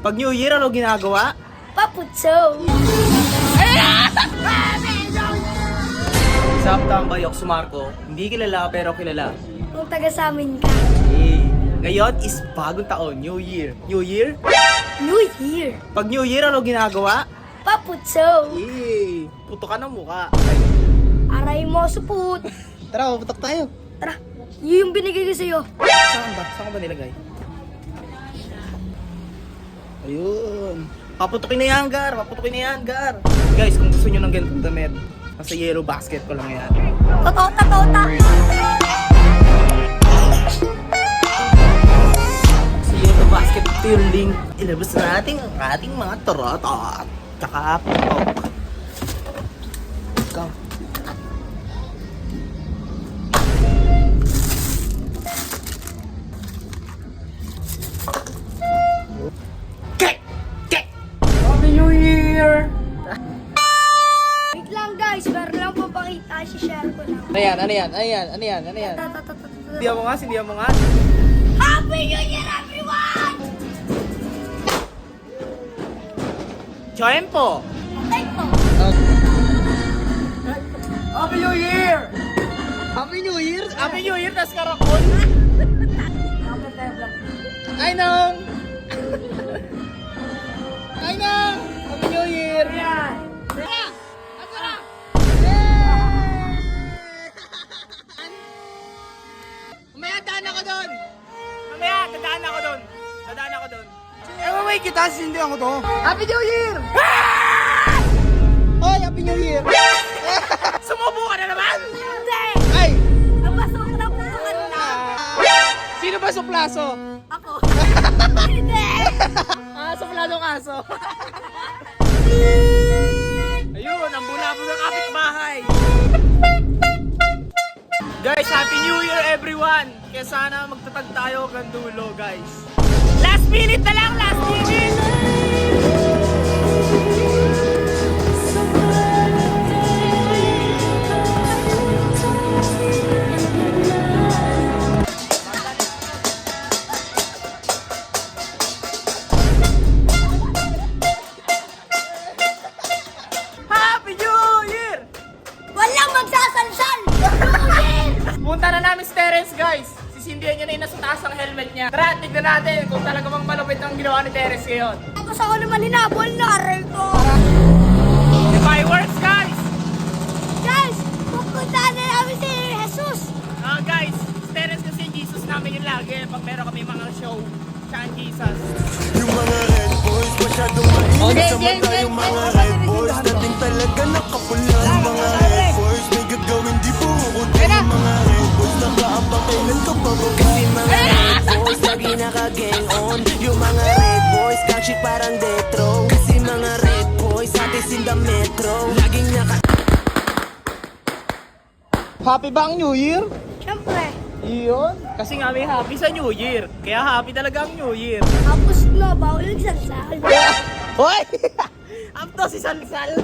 Pag New Year, ano ginagawa? Paputso. Sa Tambayok, Sumarco, hindi kilala pero kilala. Kung taga sa amin ka. Eh, ngayon is bagong taon, New Year. New Year? New Year. Pag New Year, ano ginagawa? Paputso. Eh, puto ka ng mukha. Aray mo, suput. Tara, putok tayo. Tara, yun yung binigay ko sa'yo. Saan ba? Saan ka ba nilagay? Ayun. Paputokin na yan, Gar. Paputokin na yan, Gar. Guys, kung gusto nyo ng ganitong damit, nasa yellow basket ko lang yan. Totota. Sa yellow basket, ito yung link. Ilabas natin ang ating mga torotot. Tsaka putok. Ikaw. Happy New Year! Wait lang guys, meron lang papakita. Si-share ko lang. Ano yan? Ano yan? Ano yan? Ano yan? Ano yan? Sindihan mo nga, sindihan mo nga. Happy New Year everyone! Tiyempo! Thank po. Happy New Year! Happy New Year? Happy New Year, tas karakol? Ay, nong! Ay, nong! Happy New Year! Yan. Mamaya, daan ako doon! Mamaya, dadaan ako doon! Dadaan ako doon! Wait kita, hindi ako to! Happy New Year! Hoy, Happy New Year! Sumubo ka na naman! Hindi! Ay! Napasok na po ka na. Sino ba suplaso? Ako. Hindi! Supladong aso. Ayun, ang bulabo ng kapitbahay. Guys, Happy New Year everyone! Kaya sana magtatag tayo hanggang dulo, guys. Last minute na lang, last minute! Happy New Year! Walang magsasalsal! New Year! Punta na namin si Terence, guys. Sisindihan niya na yung nasa taas ng helmet niya. Tara, tignan natin kung talaga bang malupit ang ginawa ni Terence ngayon. Tapos ako naman hinabol na aray ko. The fireworks, guys! Guys, pupuntahan na namin si Jesus. Guys, si Terence kasi Jesus namin yung lagi pag meron kami mga show. Siya ang Jesus. Yung mga red boys, masyadong mainit Samantala yung mga red boys, dating talaga nakapula. Yung mga red boys, may gagawin di bukod. Yung mga red boys, nakaabang kailan ka pa ba? Kasi mga red boys, lagi naka-gang on. Yung mga red boys, gang shit parang detro. Kasi mga red boys, atis in the metro. Laging naka... Happy ba ang New Year? Siyempre, Iyon. Kasi nga may happy sa New Year. Kaya happy talaga ang New Year. tapos na, bawal nagsalsal. Hoy! Apto si Salsal.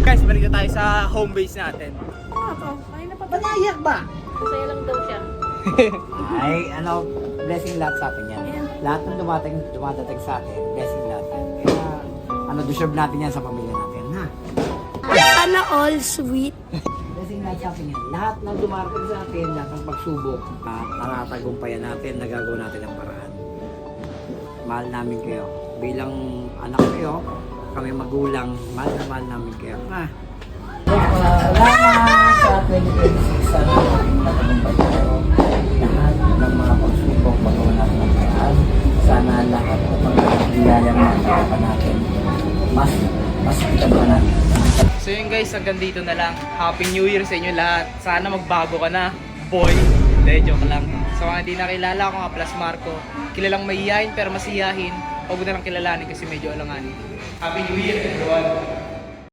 Guys, balik na tayo sa home base natin. Manayak ba? Masaya lang daw siya. Ay, ano, blessing lahat sa atin yan. Lahat ng dumadating sa atin, blessing lahat yan. Kaya, ano, deserve natin yan sa pamilya natin, ha? Sana all sweet. Blessing lahat sa atin yan. Lahat ng dumarating sa atin, lahat ng pagsubok, natatagumpayan natin, nagagawa natin ang paraan. Mahal namin kayo. Bilang anak kayo, kami magulang, mahal na mahal namin kayo, ha? Salamat sa 2026 sana maging matagumpay tayo. Lahat ng mga pagsubok pagawa natin ng paraan. Sana lahat ng mga biyaya na nakakapa natin. Mas kita pa natin. So yun guys, hanggang dito na lang. Happy New Year sa inyo lahat. Sana magbago ka na, boy. Hindi, joke lang. So kung hindi nakilala ako nga, Plus Marco. Kilalang mahihayin pero masiyahin. Huwag mo na lang kilalanin kasi medyo alanganin. Happy New Year everyone!